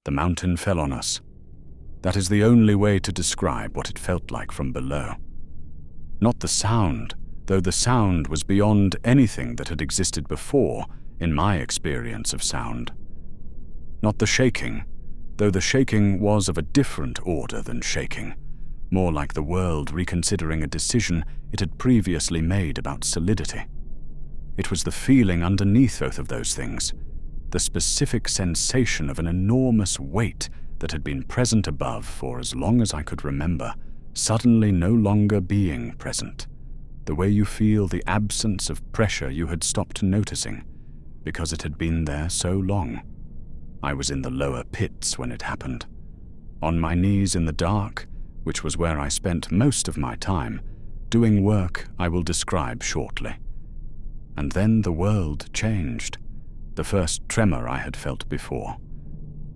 The mountain fell on us. That is the only way to describe what it felt like from below. Not the sound, though the sound was beyond anything that had existed before in my experience of sound. Not the shaking, though the shaking was of a different order than shaking, more like the world reconsidering a decision it had previously made about solidity. It was the feeling underneath both of those things, the specific sensation of an enormous weight that had been present above for as long as I could remember, suddenly no longer being present, the way you feel the absence of pressure you had stopped noticing, because it had been there so long. I was in the lower pits when it happened, on my knees in the dark, which was where I spent most of my time, doing work I will describe shortly. And then the world changed, the first tremor I had felt before.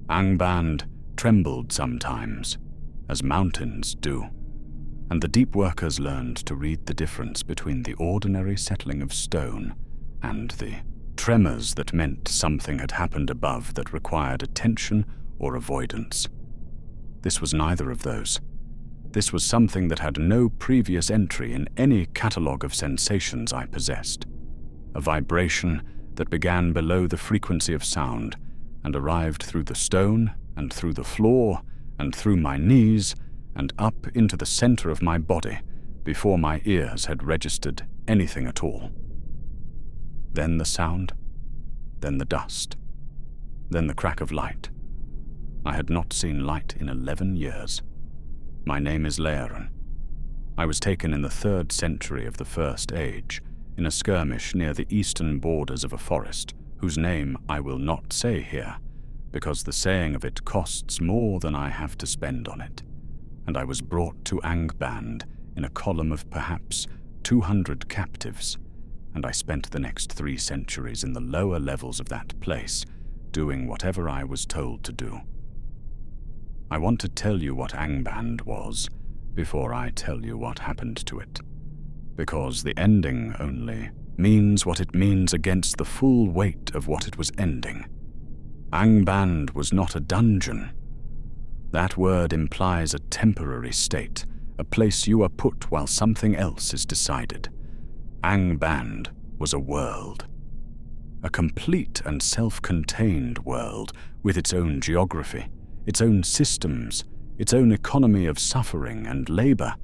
Angband trembled sometimes, as mountains do, and the deep workers learned to read the difference between the ordinary settling of stone and the tremors that meant something had happened above that required attention or avoidance. This was neither of those. This was something that had no previous entry in any catalogue of sensations I possessed. A vibration that began below the frequency of sound and arrived through the stone and through the floor and through my knees and up into the center of my body before my ears had registered anything at all. Then the sound, then the dust, then the crack of light. I had not seen light in 11 years. My name is Laeran. I was taken in the 3rd century of the First Age, in a skirmish near the eastern borders of a forest, whose name I will not say here, because the saying of it costs more than I have to spend on it, and I was brought to Angband in a column of perhaps 200 captives, and I spent the next 3 centuries in the lower levels of that place, doing whatever I was told to do. I want to tell you what Angband was before I tell you what happened to it, because the ending only means what it means against the full weight of what it was ending. Angband was not a dungeon. That word implies a temporary state, a place you are put while something else is decided. Angband was a world. A complete and self-contained world with its own geography, its own systems, its own economy of suffering and labor,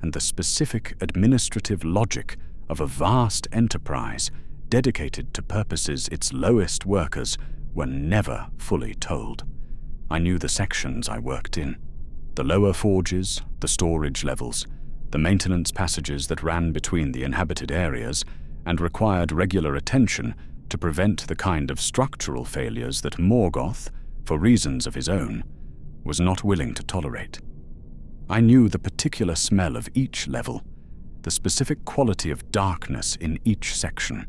and the specific administrative logic of a vast enterprise dedicated to purposes its lowest workers were never fully told. I knew the sections I worked in, the lower forges, the storage levels, the maintenance passages that ran between the inhabited areas and required regular attention to prevent the kind of structural failures that Morgoth, for reasons of his own, was not willing to tolerate. I knew the particular smell of each level, the specific quality of darkness in each section,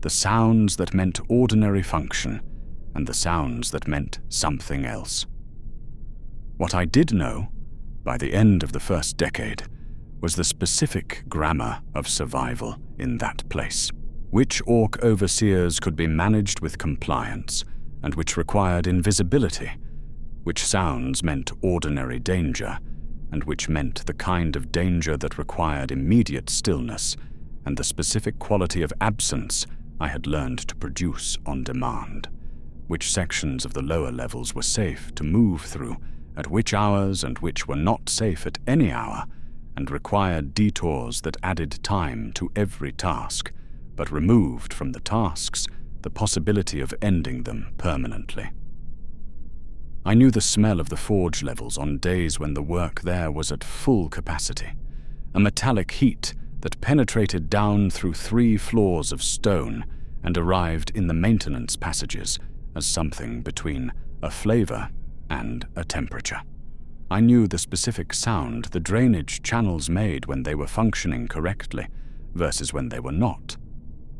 the sounds that meant ordinary function, and the sounds that meant something else. What I did know, by the end of the first decade, was the specific grammar of survival in that place, which orc overseers could be managed with compliance, and which required invisibility, which sounds meant ordinary danger, and which meant the kind of danger that required immediate stillness and the specific quality of absence I had learned to produce on demand, which sections of the lower levels were safe to move through at which hours and which were not safe at any hour, and required detours that added time to every task, but removed from the tasks the possibility of ending them permanently. I knew the smell of the forge levels on days when the work there was at full capacity, a metallic heat that penetrated down through 3 floors of stone and arrived in the maintenance passages as something between a flavor and a temperature. I knew the specific sound the drainage channels made when they were functioning correctly versus when they were not,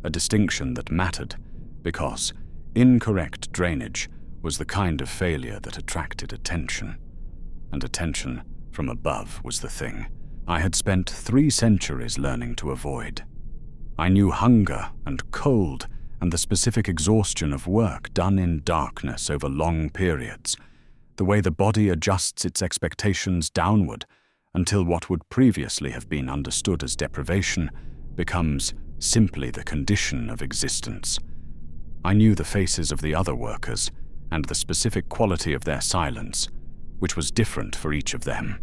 a distinction that mattered because incorrect drainage was the kind of failure that attracted attention, and attention from above was the thing I had spent 3 centuries learning to avoid. I knew hunger and cold and the specific exhaustion of work done in darkness over long periods, the way the body adjusts its expectations downward until what would previously have been understood as deprivation becomes simply the condition of existence. I knew the faces of the other workers and the specific quality of their silence, which was different for each of them.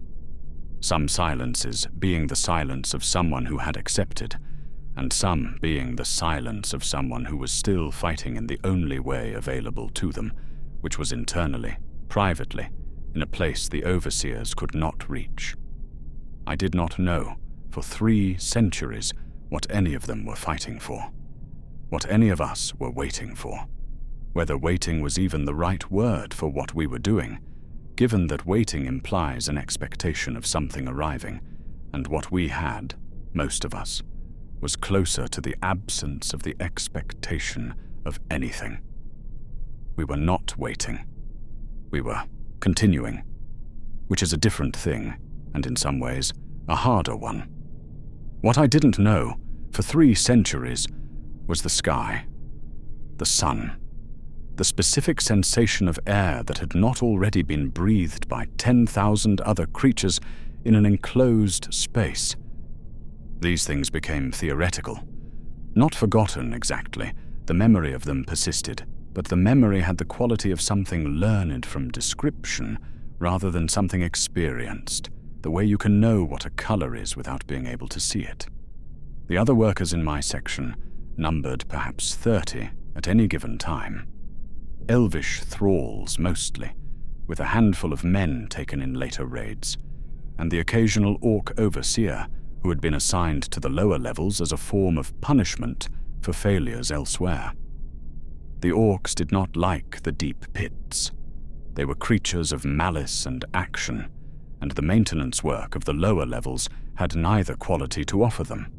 Some silences being the silence of someone who had accepted, and some being the silence of someone who was still fighting in the only way available to them, which was internally, privately, in a place the overseers could not reach. I did not know, for 3 centuries, what any of them were fighting for, what any of us were waiting for, whether waiting was even the right word for what we were doing, given that waiting implies an expectation of something arriving, and what we had, most of us, was closer to the absence of the expectation of anything. We were not waiting. We were continuing, which is a different thing, and in some ways, a harder one. What I didn't know, for 3 centuries, was the sky, the sun, the specific sensation of air that had not already been breathed by 10,000 other creatures in an enclosed space. These things became theoretical. Not forgotten exactly, the memory of them persisted, but the memory had the quality of something learned from description rather than something experienced, the way you can know what a color is without being able to see it. The other workers in my section numbered perhaps 30 at any given time. Elvish thralls mostly, with a handful of men taken in later raids, and the occasional orc overseer who had been assigned to the lower levels as a form of punishment for failures elsewhere. The orcs did not like the deep pits. They were creatures of malice and action, and the maintenance work of the lower levels had neither quality to offer them.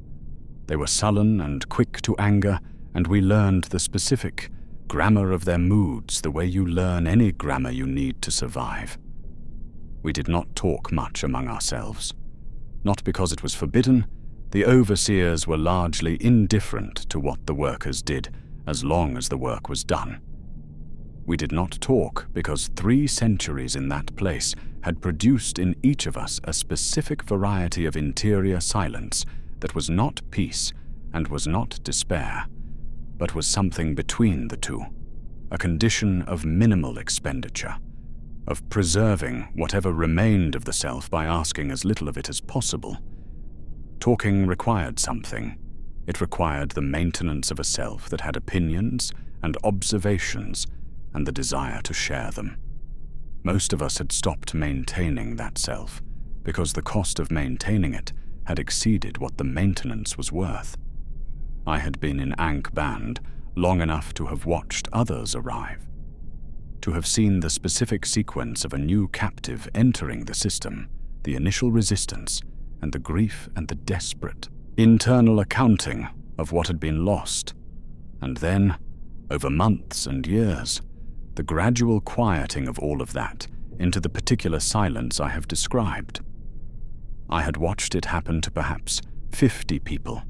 They were sullen and quick to anger, and we learned the specific grammar of their moods the way you learn any grammar you need to survive. We did not talk much among ourselves. Not because it was forbidden, the overseers were largely indifferent to what the workers did as long as the work was done. We did not talk because 3 centuries in that place had produced in each of us a specific variety of interior silence that was not peace and was not despair, but was something between the two, a condition of minimal expenditure, of preserving whatever remained of the self by asking as little of it as possible. Talking required something. It required the maintenance of a self that had opinions and observations and the desire to share them. Most of us had stopped maintaining that self because the cost of maintaining it had exceeded what the maintenance was worth. I had been in Angband long enough to have watched others arrive, to have seen the specific sequence of a new captive entering the system, the initial resistance, and the grief and the desperate internal accounting of what had been lost, and then, over months and years, the gradual quieting of all of that into the particular silence I have described. I had watched it happen to perhaps 50 people.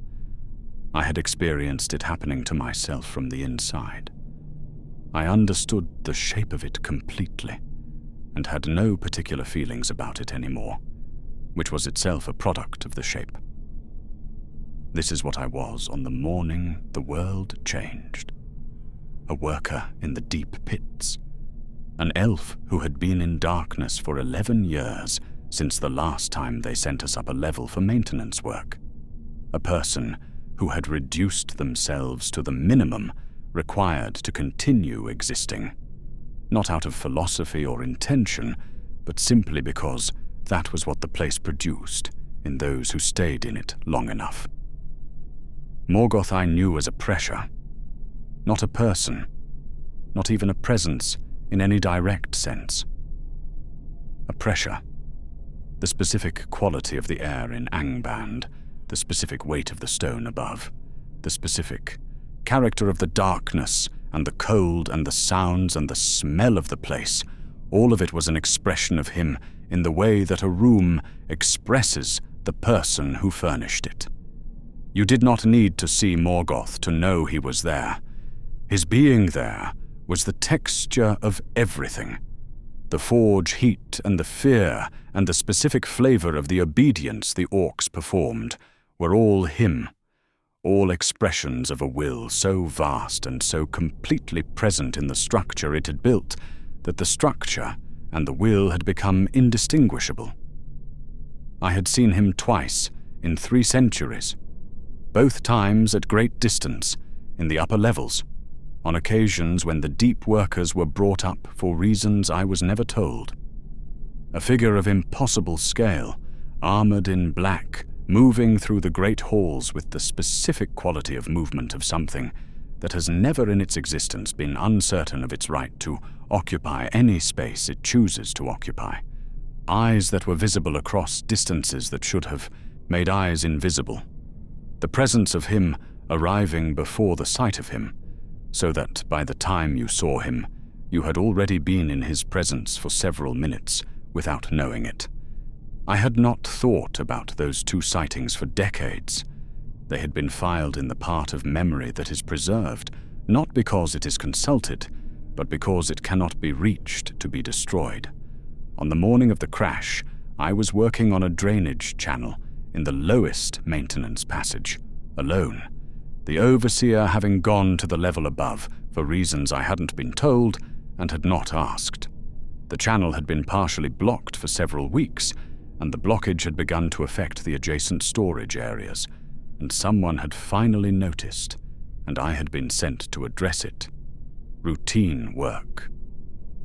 I had experienced it happening to myself from the inside. I understood the shape of it completely, and had no particular feelings about it anymore, which was itself a product of the shape. This is what I was on the morning the world changed. A worker in the deep pits. An elf who had been in darkness for 11 years since the last time they sent us up a level for maintenance work. A person who had reduced themselves to the minimum required to continue existing, not out of philosophy or intention, but simply because that was what the place produced in those who stayed in it long enough. Morgoth I knew as a pressure, not a person, not even a presence in any direct sense. A pressure, the specific quality of the air in Angband, the specific weight of the stone above, the specific character of the darkness and the cold and the sounds and the smell of the place. All of it was an expression of him in the way that a room expresses the person who furnished it. You did not need to see Morgoth to know he was there. His being there was the texture of everything. The forge heat and the fear and the specific flavor of the obedience the orcs performed were all him, all expressions of a will so vast and so completely present in the structure it had built that the structure and the will had become indistinguishable. I had seen him twice in 3 centuries, both times at great distance, in the upper levels, on occasions when the deep workers were brought up for reasons I was never told. A figure of impossible scale, armored in black, moving through the great halls with the specific quality of movement of something that has never in its existence been uncertain of its right to occupy any space it chooses to occupy. Eyes that were visible across distances that should have made eyes invisible. The presence of him arriving before the sight of him, so that by the time you saw him, you had already been in his presence for several minutes without knowing it. I had not thought about those 2 sightings for decades. They had been filed in the part of memory that is preserved, not because it is consulted, but because it cannot be reached to be destroyed. On the morning of the crash, I was working on a drainage channel in the lowest maintenance passage, alone, the overseer having gone to the level above for reasons I hadn't been told and had not asked. The channel had been partially blocked for several weeks, and the blockage had begun to affect the adjacent storage areas, and someone had finally noticed, and I had been sent to address it. Routine work.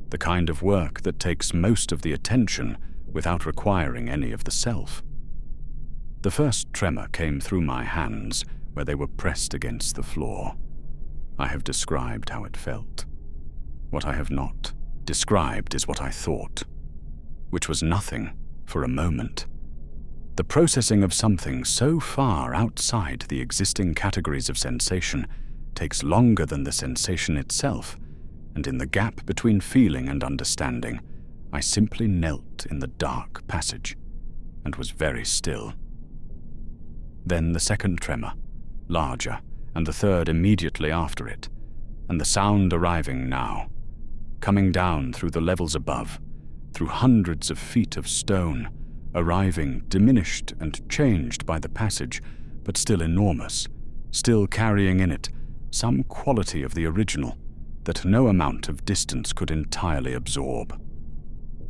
The kind of work that takes most of the attention without requiring any of the self. The first tremor came through my hands where they were pressed against the floor. I have described how it felt. What I have not described is what I thought, which was nothing for a moment. The processing of something so far outside the existing categories of sensation takes longer than the sensation itself, and in the gap between feeling and understanding, I simply knelt in the dark passage and was very still. Then the second tremor, larger, and the third immediately after it, and the sound arriving now, coming down through the levels above, through hundreds of feet of stone, arriving diminished and changed by the passage, but still enormous, still carrying in it some quality of the original that no amount of distance could entirely absorb.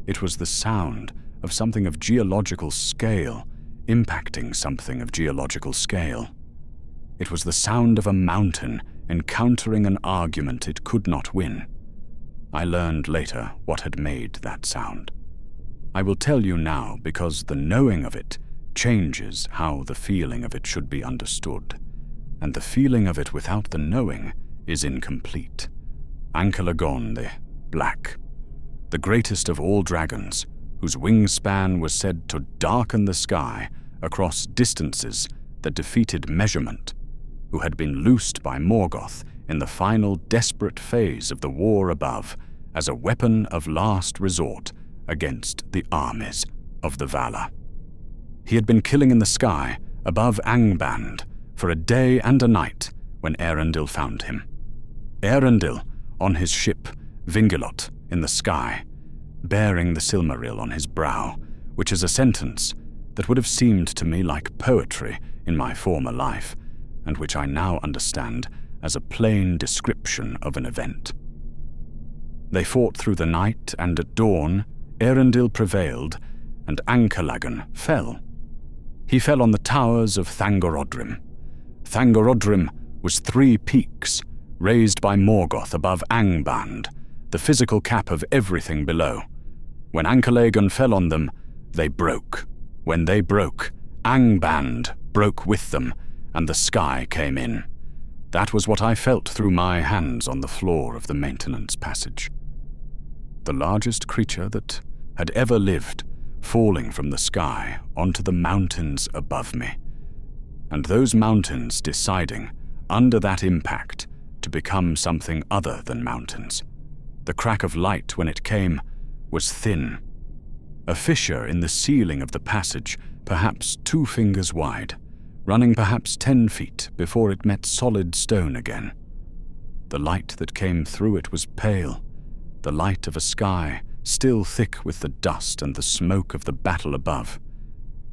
It was the sound of something of geological scale impacting something of geological scale. It was the sound of a mountain encountering an argument it could not win. I learned later what had made that sound. I will tell you now because the knowing of it changes how the feeling of it should be understood, and the feeling of it without the knowing is incomplete. Ancalagon the Black, the greatest of all dragons, whose wingspan was said to darken the sky across distances that defeated measurement, who had been loosed by Morgoth in the final desperate phase of the war above as a weapon of last resort against the armies of the Valar. He had been killing in the sky above Angband for a day and a night when Eärendil found him. Eärendil on his ship Vingilot in the sky, bearing the Silmaril on his brow, which is a sentence that would have seemed to me like poetry in my former life, and which I now understand as a plain description of an event. They fought through the night, and at dawn, Eärendil prevailed, and Ancalagon fell. He fell on the towers of Thangorodrim. Thangorodrim was 3 peaks, raised by Morgoth above Angband, the physical cap of everything below. When Ancalagon fell on them, they broke. When they broke, Angband broke with them, and the sky came in. That was what I felt through my hands on the floor of the maintenance passage. The largest creature that had ever lived, falling from the sky onto the mountains above me, and those mountains deciding, under that impact, to become something other than mountains. The crack of light, when it came, was thin. A fissure in the ceiling of the passage, perhaps 2 fingers wide, running perhaps 10 feet before it met solid stone again. The light that came through it was pale, the light of a sky still thick with the dust and the smoke of the battle above,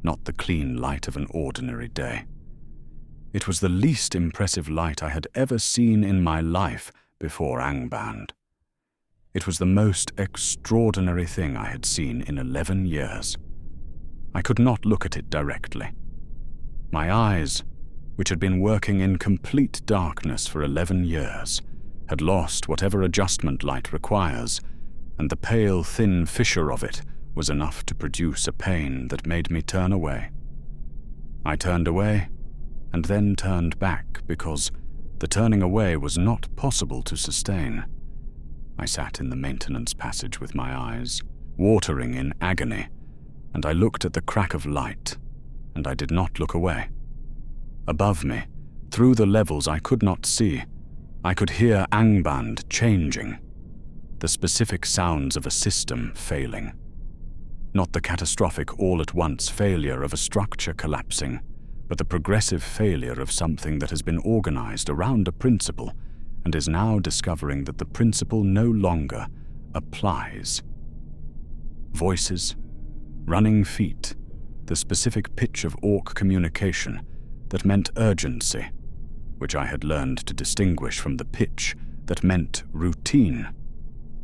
not the clean light of an ordinary day. It was the least impressive light I had ever seen in my life before Angband. It was the most extraordinary thing I had seen in 11 years. I could not look at it directly. My eyes, which had been working in complete darkness for 11 years, had lost whatever adjustment light requires, and the pale, thin fissure of it was enough to produce a pain that made me turn away. I turned away, and then turned back because the turning away was not possible to sustain. I sat in the maintenance passage with my eyes watering in agony, and I looked at the crack of light, and I did not look away. Above me, through the levels I could not see, I could hear Angband changing, the specific sounds of a system failing. Not the catastrophic all-at-once failure of a structure collapsing, but the progressive failure of something that has been organized around a principle and is now discovering that the principle no longer applies. Voices, running feet, the specific pitch of orc communication that meant urgency, which I had learned to distinguish from the pitch that meant routine.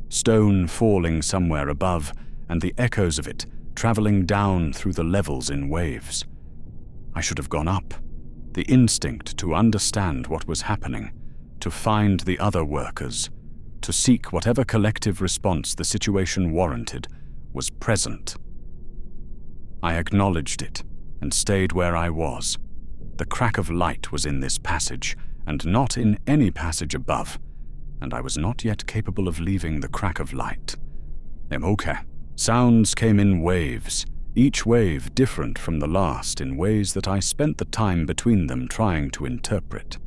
Stone falling somewhere above, and the echoes of it traveling down through the levels in waves. I should have gone up. The instinct to understand what was happening, to find the other workers, to seek whatever collective response the situation warranted, was present. I acknowledged it and stayed where I was. The crack of light was in this passage, and not in any passage above, and I was not yet capable of leaving the crack of light. Okay. Sounds came in waves, each wave different from the last in ways that I spent the time between them trying to interpret.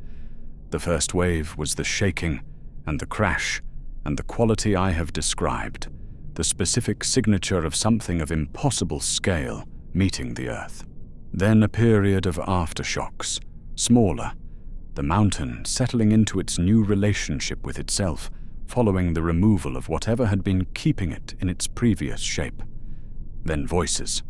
The first wave was the shaking and the crash and the quality I have described, the specific signature of something of impossible scale meeting the earth. Then a period of aftershocks, smaller, the mountain settling into its new relationship with itself, following the removal of whatever had been keeping it in its previous shape. Then voices.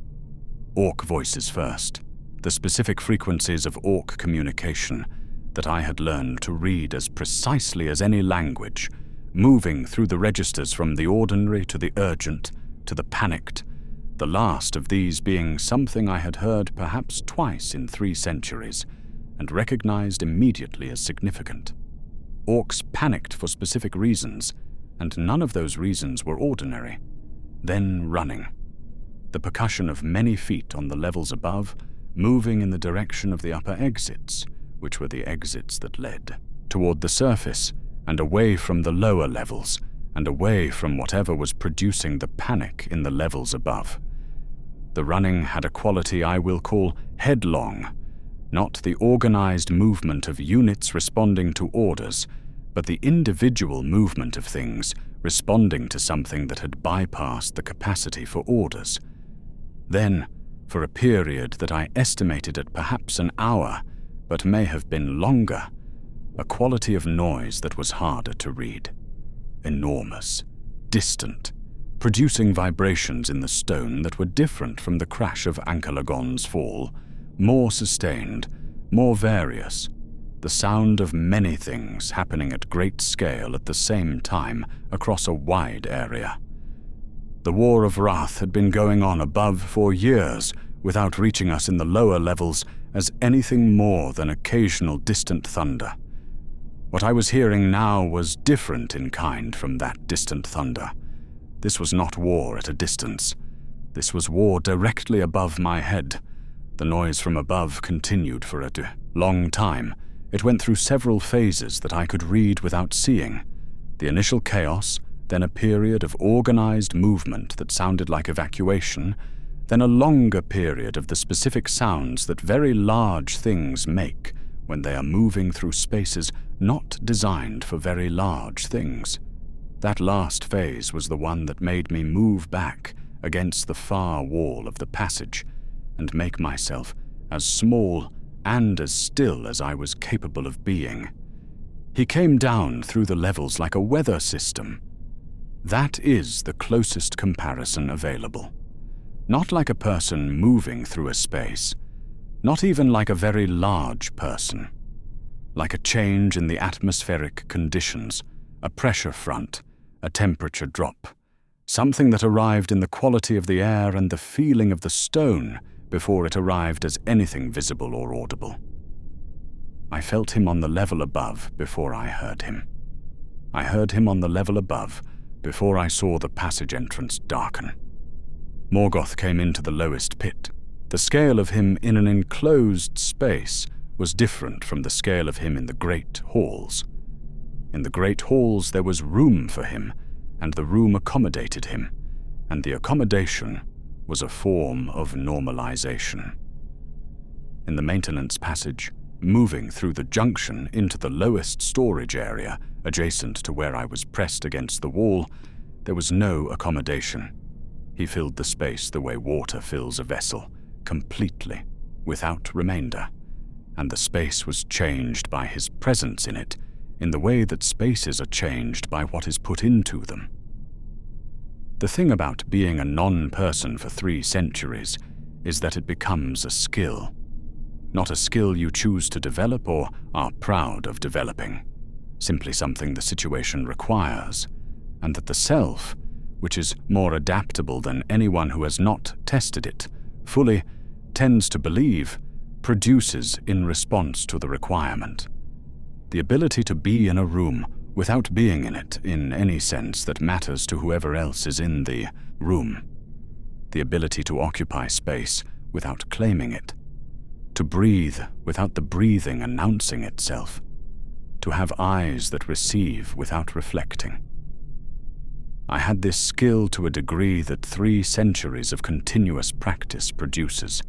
Orc voices first, the specific frequencies of orc communication that I had learned to read as precisely as any language, moving through the registers from the ordinary to the urgent to the panicked, the last of these being something I had heard perhaps twice in 3 centuries and recognized immediately as significant. Orcs panicked for specific reasons, and none of those reasons were ordinary. Then running. The percussion of many feet on the levels above, moving in the direction of the upper exits, which were the exits that led toward the surface and away from the lower levels and away from whatever was producing the panic in the levels above. The running had a quality I will call headlong, not the organized movement of units responding to orders, but the individual movement of things responding to something that had bypassed the capacity for orders. Then, for a period that I estimated at perhaps an hour, but may have been longer, a quality of noise that was harder to read. Enormous, distant, producing vibrations in the stone that were different from the crash of Ancalagon's fall, more sustained, more various, the sound of many things happening at great scale at the same time across a wide area. The War of Wrath had been going on above for years without reaching us in the lower levels as anything more than occasional distant thunder. What I was hearing now was different in kind from that distant thunder. This was not war at a distance. This was war directly above my head. The noise from above continued for a long time. It went through several phases that I could read without seeing. The initial chaos, then a period of organized movement that sounded like evacuation, then a longer period of the specific sounds that very large things make when they are moving through spaces not designed for very large things. That last phase was the one that made me move back against the far wall of the passage and make myself as small and as still as I was capable of being. He came down through the levels like a weather system. That is the closest comparison available. Not like a person moving through a space, not even like a very large person. Like a change in the atmospheric conditions, a pressure front, a temperature drop, something that arrived in the quality of the air and the feeling of the stone before it arrived as anything visible or audible. I felt him on the level above before I heard him. I heard him on the level above before I saw the passage entrance darken. Morgoth came into the lowest pit. The scale of him in an enclosed space was different from the scale of him in the great halls. In the great halls there was room for him, and the room accommodated him, and the accommodation was a form of normalization. In the maintenance passage, moving through the junction into the lowest storage area adjacent to where I was pressed against the wall, there was no accommodation. He filled the space the way water fills a vessel, completely, without remainder, and the space was changed by his presence in it, in the way that spaces are changed by what is put into them. The thing about being a non-person for 3 centuries is that it becomes a skill. Not a skill you choose to develop or are proud of developing, simply something the situation requires, and that the self, which is more adaptable than anyone who has not tested it, fully tends to believe, produces in response to the requirement. The ability to be in a room without being in it in any sense that matters to whoever else is in the room. The ability to occupy space without claiming it. To breathe without the breathing announcing itself. To have eyes that receive without reflecting. I had this skill to a degree that 3 centuries of continuous practice produces,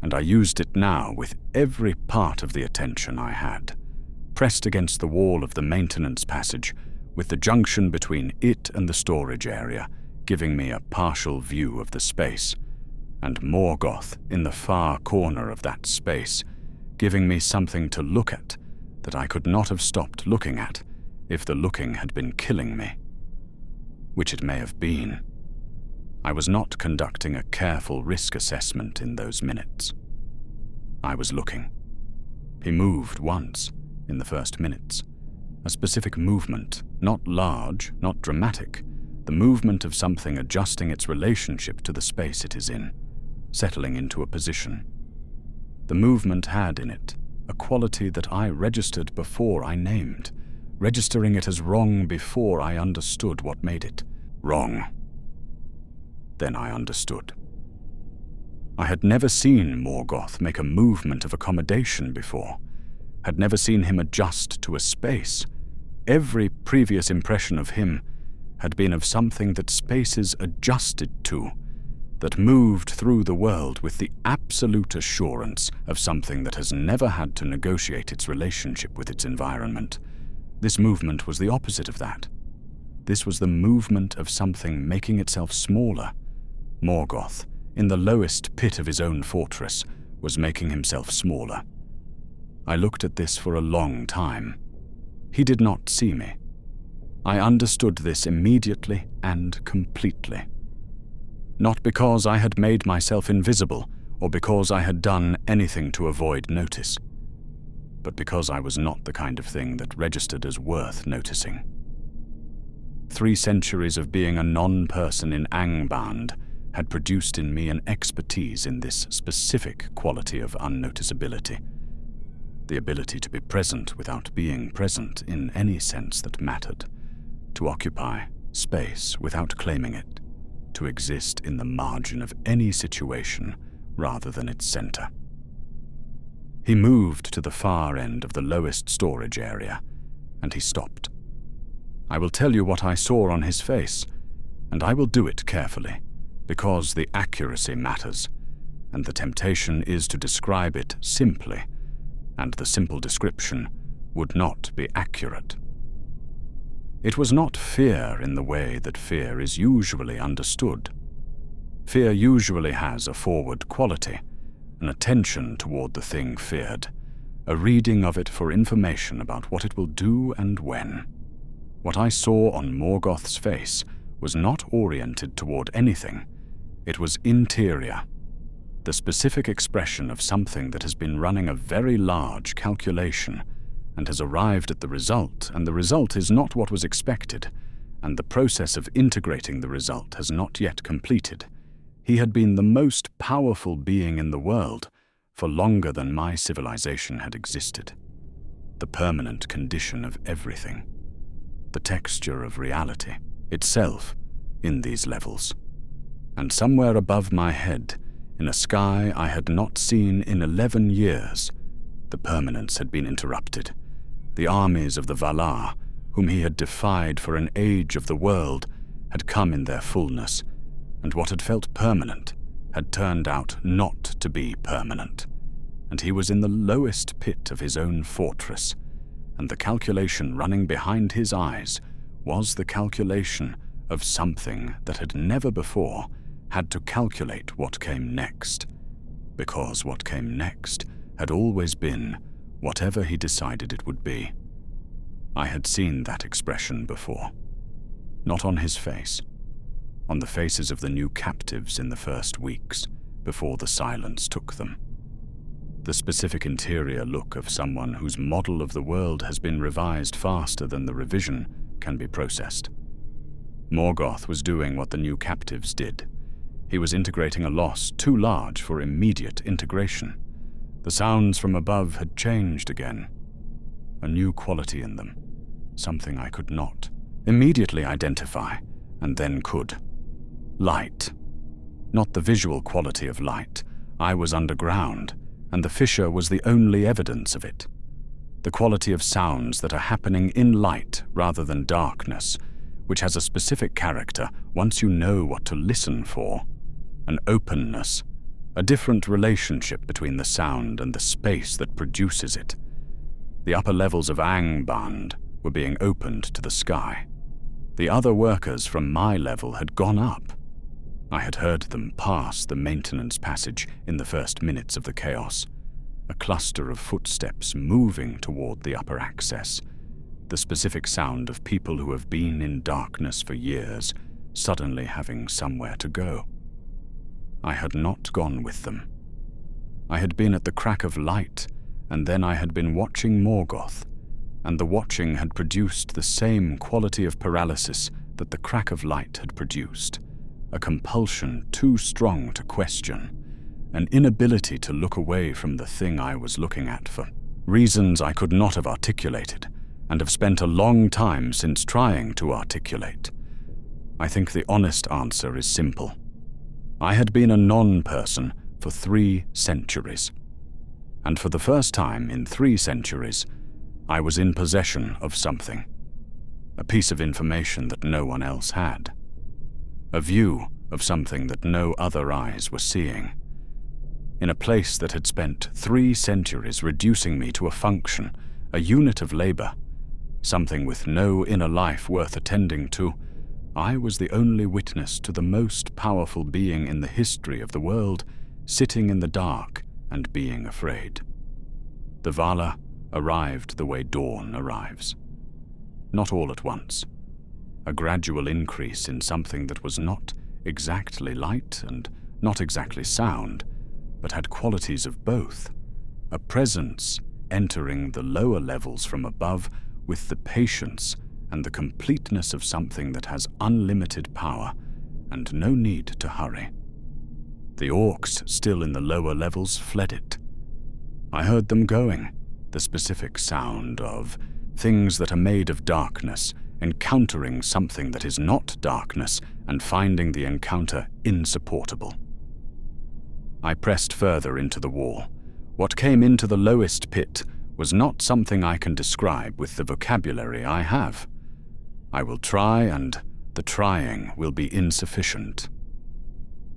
and I used it now with every part of the attention I had, pressed against the wall of the maintenance passage, with the junction between it and the storage area giving me a partial view of the space, and Morgoth in the far corner of that space, giving me something to look at that I could not have stopped looking at if the looking had been killing me. Which it may have been. I was not conducting a careful risk assessment in those minutes. I was looking. He moved once, in the first minutes. A specific movement, not large, not dramatic, the movement of something adjusting its relationship to the space it is in, settling into a position. The movement had in it a quality that I registered before I named, registering it as wrong before I understood what made it wrong. Then I understood. I had never seen Morgoth make a movement of accommodation before, had never seen him adjust to a space. Every previous impression of him had been of something that spaces adjusted to, that moved through the world with the absolute assurance of something that has never had to negotiate its relationship with its environment. This movement was the opposite of that. This was the movement of something making itself smaller. Morgoth, in the lowest pit of his own fortress, was making himself smaller. I looked at this for a long time. He did not see me. I understood this immediately and completely. Not because I had made myself invisible, or because I had done anything to avoid notice, but because I was not the kind of thing that registered as worth noticing. 3 centuries of being a non-person in Angband had produced in me an expertise in this specific quality of unnoticeability, the ability to be present without being present in any sense that mattered, to occupy space without claiming it, to exist in the margin of any situation rather than its center. He moved to the far end of the lowest storage area, and he stopped. I will tell you what I saw on his face, and I will do it carefully, because the accuracy matters, and the temptation is to describe it simply, and the simple description would not be accurate. It was not fear in the way that fear is usually understood. Fear usually has a forward quality, an attention toward the thing feared, a reading of it for information about what it will do and when. What I saw on Morgoth's face was not oriented toward anything. It was interior, the specific expression of something that has been running a very large calculation and has arrived at the result, and the result is not what was expected, and the process of integrating the result has not yet completed. He had been the most powerful being in the world for longer than my civilization had existed. The permanent condition of everything. The texture of reality itself in these levels. And somewhere above my head, in a sky I had not seen in 11 years, the permanence had been interrupted. The armies of the Valar, whom he had defied for an age of the world, had come in their fullness, and what had felt permanent had turned out not to be permanent, and he was in the lowest pit of his own fortress, and the calculation running behind his eyes was the calculation of something that had never before had to calculate what came next, because what came next had always been whatever he decided it would be. I had seen that expression before, not on his face, on the faces of the new captives in the first weeks, before the silence took them. The specific interior look of someone whose model of the world has been revised faster than the revision can be processed. Morgoth was doing what the new captives did. He was integrating a loss too large for immediate integration. The sounds from above had changed again. A new quality in them, something I could not immediately identify, and then could. Light. Not the visual quality of light. I was underground, and the fissure was the only evidence of it. The quality of sounds that are happening in light rather than darkness, which has a specific character once you know what to listen for. An openness, a different relationship between the sound and the space that produces it. The upper levels of Angband were being opened to the sky. The other workers from my level had gone up. I had heard them pass the maintenance passage in the first minutes of the chaos, a cluster of footsteps moving toward the upper access, the specific sound of people who have been in darkness for years, suddenly having somewhere to go. I had not gone with them. I had been at the crack of light, and then I had been watching Morgoth, and the watching had produced the same quality of paralysis that the crack of light had produced, a compulsion too strong to question, an inability to look away from the thing I was looking at for reasons I could not have articulated, and have spent a long time since trying to articulate. I think the honest answer is simple. I had been a non-person for 3 centuries, and for the first time in 3 centuries, I was in possession of something, a piece of information that no one else had, a view of something that no other eyes were seeing, in a place that had spent 3 centuries reducing me to a function, a unit of labor, something with no inner life worth attending to. I was the only witness to the most powerful being in the history of the world sitting in the dark and being afraid. The Valar arrived the way dawn arrives. Not all at once. A gradual increase in something that was not exactly light and not exactly sound, but had qualities of both. A presence entering the lower levels from above with the patience and the completeness of something that has unlimited power and no need to hurry. The orcs still in the lower levels fled it. I heard them going, the specific sound of things that are made of darkness, encountering something that is not darkness and finding the encounter insupportable. I pressed further into the wall. What came into the lowest pit was not something I can describe with the vocabulary I have. I will try, and the trying will be insufficient.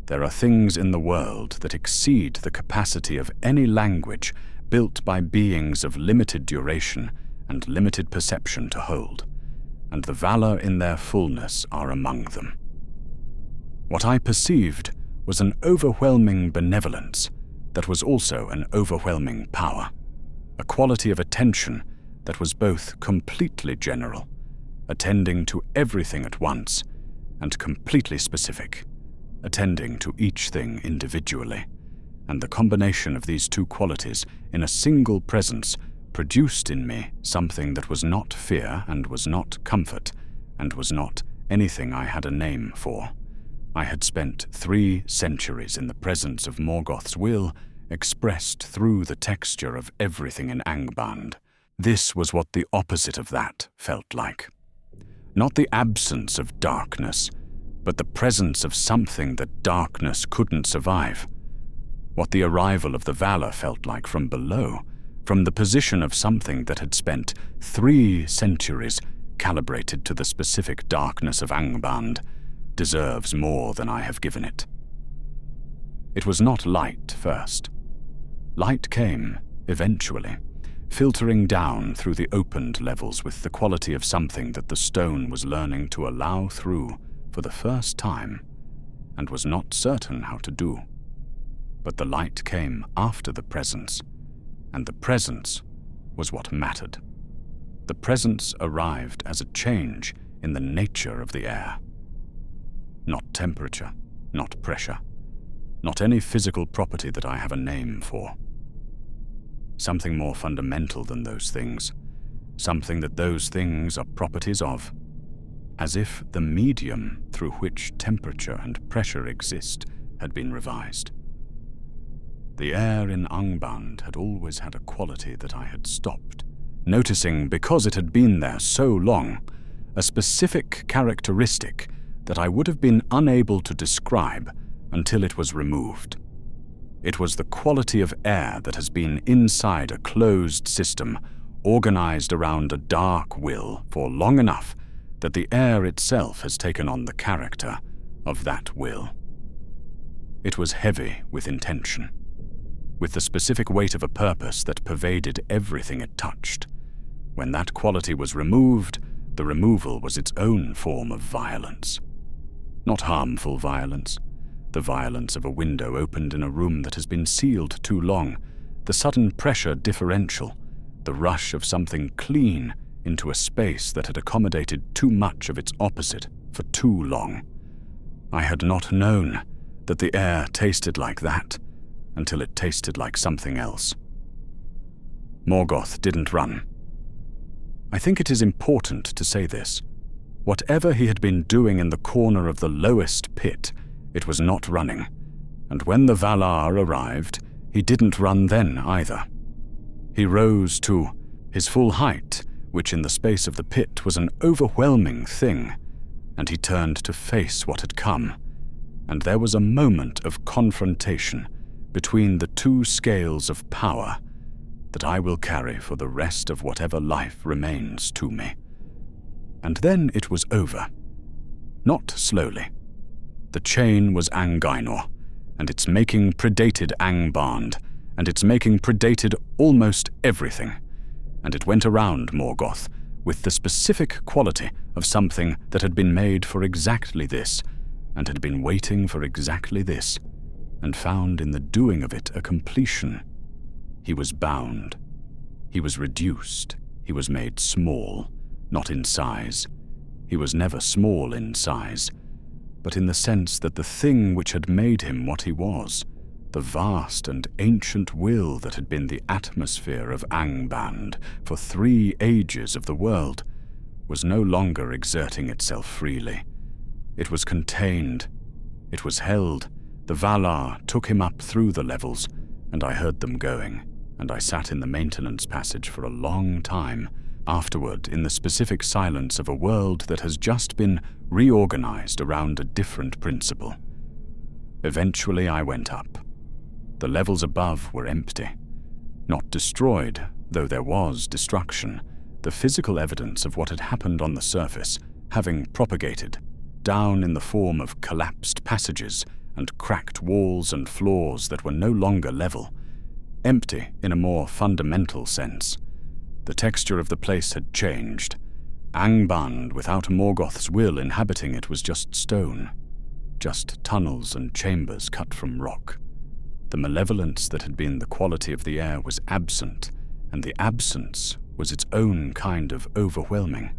There are things in the world that exceed the capacity of any language built by beings of limited duration and limited perception to hold, and the Valar in their fullness are among them. What I perceived was an overwhelming benevolence that was also an overwhelming power, a quality of attention that was both completely general attending to everything at once, and completely specific, attending to each thing individually, and the combination of these two qualities in a single presence produced in me something that was not fear and was not comfort and was not anything I had a name for. I had spent 3 centuries in the presence of Morgoth's will expressed through the texture of everything in Angband. This was what the opposite of that felt like. Not the absence of darkness, but the presence of something that darkness couldn't survive. What the arrival of the Valar felt like from below, from the position of something that had spent 3 centuries calibrated to the specific darkness of Angband, deserves more than I have given it. It was not light first. Light came, eventually, filtering down through the opened levels with the quality of something that the stone was learning to allow through for the first time, and was not certain how to do. But the light came after the presence, and the presence was what mattered. The presence arrived as a change in the nature of the air. Not temperature, not pressure, not any physical property that I have a name for. Something more fundamental than those things, something that those things are properties of, as if the medium through which temperature and pressure exist had been revised. The air in Angband had always had a quality that I had stopped, noticing because it had been there so long, a specific characteristic that I would have been unable to describe until it was removed. It was the quality of air that has been inside a closed system, organized around a dark will for long enough that the air itself has taken on the character of that will. It was heavy with intention, with the specific weight of a purpose that pervaded everything it touched. When that quality was removed, the removal was its own form of violence. Not harmful violence, the violence of a window opened in a room that has been sealed too long, the sudden pressure differential, the rush of something clean into a space that had accommodated too much of its opposite for too long. I had not known that the air tasted like that until it tasted like something else. Morgoth didn't run. I think it is important to say this. Whatever he had been doing in the corner of the lowest pit, it was not running, and when the Valar arrived, he didn't run then either. He rose to his full height, which in the space of the pit was an overwhelming thing, and he turned to face what had come, and there was a moment of confrontation between the 2 scales of power that I will carry for the rest of whatever life remains to me. And then it was over. Not slowly. The chain was Angainor, and its making predated Angband, and its making predated almost everything, and it went around Morgoth with the specific quality of something that had been made for exactly this, and had been waiting for exactly this, and found in the doing of it a completion. He was bound. He was reduced. He was made small, not in size. He was never small in size, but in the sense that the thing which had made him what he was, the vast and ancient will that had been the atmosphere of Angband for 3 ages of the world, was no longer exerting itself freely. It was contained. It was held. The Valar took him up through the levels, and I heard them going, and I sat in the maintenance passage for a long time, afterward in the specific silence of a world that has just been reorganized around a different principle. Eventually I went up. The levels above were empty. Not destroyed, though there was destruction, the physical evidence of what had happened on the surface, having propagated, down in the form of collapsed passages and cracked walls and floors that were no longer level, empty in a more fundamental sense. The texture of the place had changed. Angband, without Morgoth's will inhabiting it, was just stone, just tunnels and chambers cut from rock. The malevolence that had been the quality of the air was absent, and the absence was its own kind of overwhelming.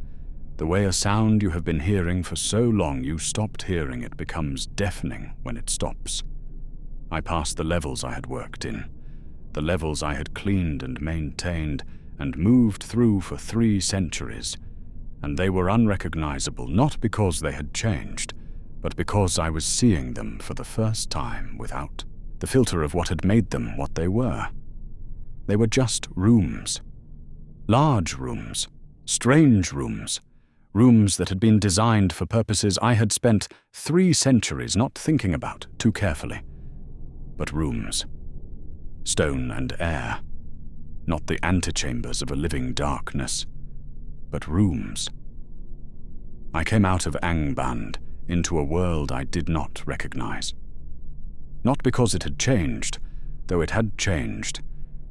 The way a sound you have been hearing for so long you stopped hearing it becomes deafening when it stops. I passed the levels I had worked in, the levels I had cleaned and maintained and moved through for 3 centuries, and they were unrecognizable not because they had changed, but because I was seeing them for the first time without the filter of what had made them what they were. They were just rooms. Large rooms, strange rooms, rooms that had been designed for purposes I had spent 3 centuries not thinking about too carefully. But rooms. Stone and air. Not the antechambers of a living darkness, but rooms. I came out of Angband into a world I did not recognize. Not because it had changed, though it had changed.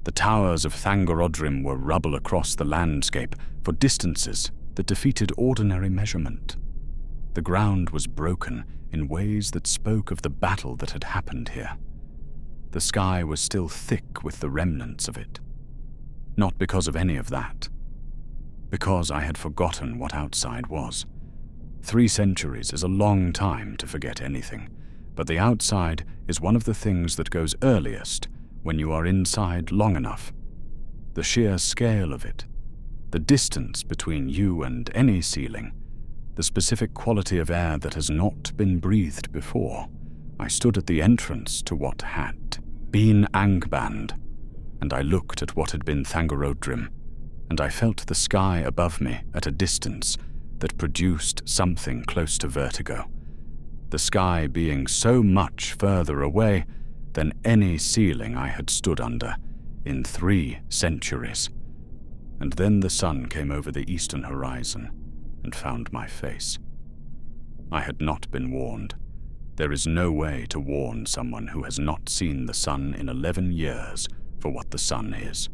The towers of Thangorodrim were rubble across the landscape for distances that defeated ordinary measurement. The ground was broken in ways that spoke of the battle that had happened here. The sky was still thick with the remnants of it. Not because of any of that. Because I had forgotten what outside was. 3 centuries is a long time to forget anything, but the outside is one of the things that goes earliest when you are inside long enough. The sheer scale of it, the distance between you and any ceiling, the specific quality of air that has not been breathed before. I stood at the entrance to what had been Angband, and I looked at what had been Thangorodrim, and I felt the sky above me at a distance that produced something close to vertigo, the sky being so much further away than any ceiling I had stood under in 3 centuries. And then the sun came over the eastern horizon and found my face. I had not been warned. There is no way to warn someone who has not seen the sun in 11 years for what the sun is.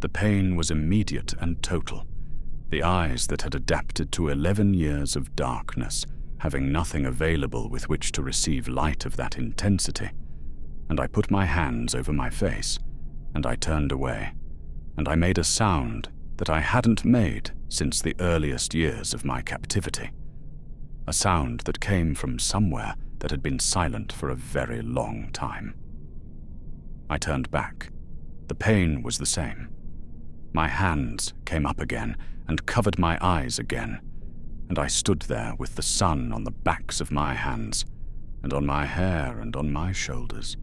The pain was immediate and total. The eyes that had adapted to 11 years of darkness, having nothing available with which to receive light of that intensity. And I put my hands over my face, and I turned away, and I made a sound that I hadn't made since the earliest years of my captivity. A sound that came from somewhere that had been silent for a very long time. I turned back. The pain was the same. My hands came up again and covered my eyes again, and I stood there with the sun on the backs of my hands, and on my hair and on my shoulders,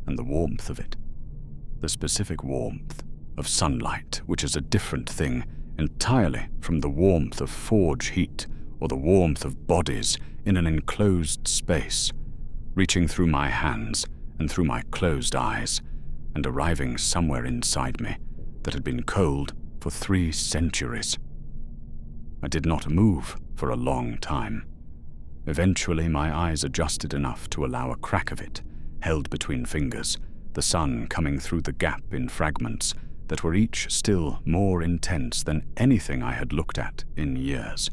and the warmth of it, the specific warmth of sunlight, which is a different thing entirely from the warmth of forge heat or the warmth of bodies in an enclosed space, reaching through my hands and through my closed eyes, and arriving somewhere inside me that had been cold for 3 centuries. I did not move for a long time. Eventually my eyes adjusted enough to allow a crack of it, held between fingers, the sun coming through the gap in fragments that were each still more intense than anything I had looked at in years.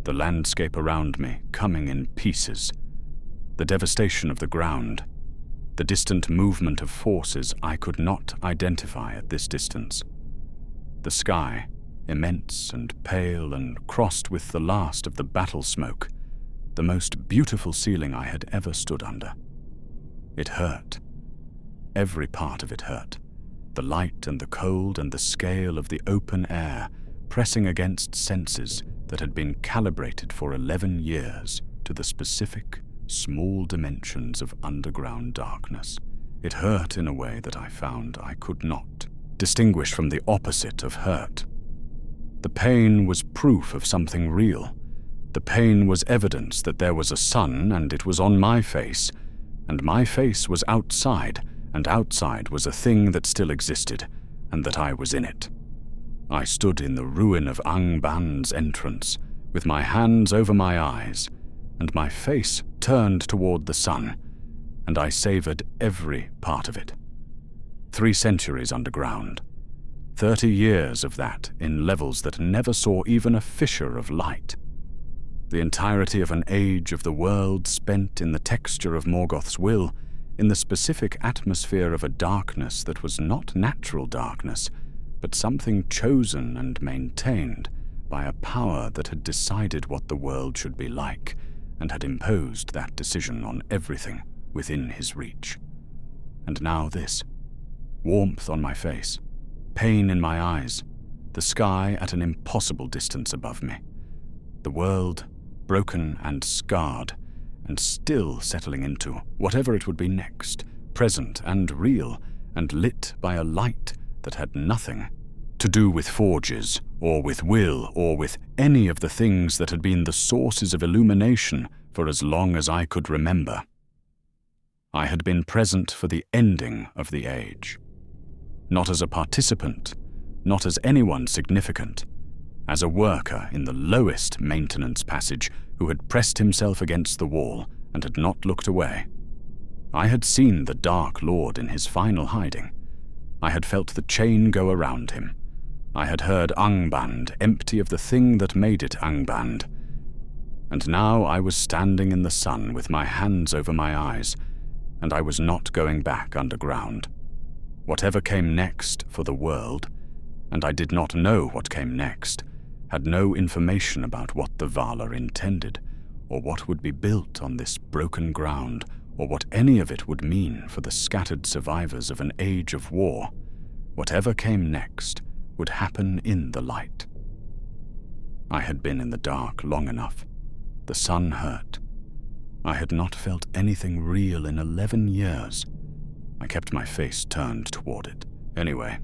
The landscape around me coming in pieces, the devastation of the ground, the distant movement of forces I could not identify at this distance. The sky, immense and pale and crossed with the last of the battle smoke, the most beautiful ceiling I had ever stood under. It hurt. Every part of it hurt. The light and the cold and the scale of the open air pressing against senses that had been calibrated for 11 years to the specific, small dimensions of underground darkness. It hurt in a way that I found I could not distinguish from the opposite of hurt. The pain was proof of something real. The pain was evidence that there was a sun and it was on my face, and my face was outside, and outside was a thing that still existed, and that I was in it. I stood in the ruin of Angband's entrance, with my hands over my eyes, and my face turned toward the sun, and I savored every part of it. 3 centuries underground, 30 years of that in levels that never saw even a fissure of light. The entirety of an age of the world spent in the texture of Morgoth's will, in the specific atmosphere of a darkness that was not natural darkness, but something chosen and maintained by a power that had decided what the world should be like, and had imposed that decision on everything within his reach. And now this. Warmth on my face, pain in my eyes, the sky at an impossible distance above me. The world, broken and scarred, and still settling into whatever it would be next, present and real, and lit by a light that had nothing to do with forges, or with will, or with any of the things that had been the sources of illumination for as long as I could remember. I had been present for the ending of the age. Not as a participant, not as anyone significant, as a worker in the lowest maintenance passage who had pressed himself against the wall and had not looked away. I had seen the Dark Lord in his final hiding. I had felt the chain go around him. I had heard Angband empty of the thing that made it Angband. And now I was standing in the sun with my hands over my eyes, and I was not going back underground. Whatever came next for the world, and I did not know what came next, had no information about what the Valar intended, or what would be built on this broken ground, or what any of it would mean for the scattered survivors of an age of war. Whatever came next would happen in the light. I had been in the dark long enough. The sun hurt. I had not felt anything real in 11 years. I kept my face turned toward it. Anyway,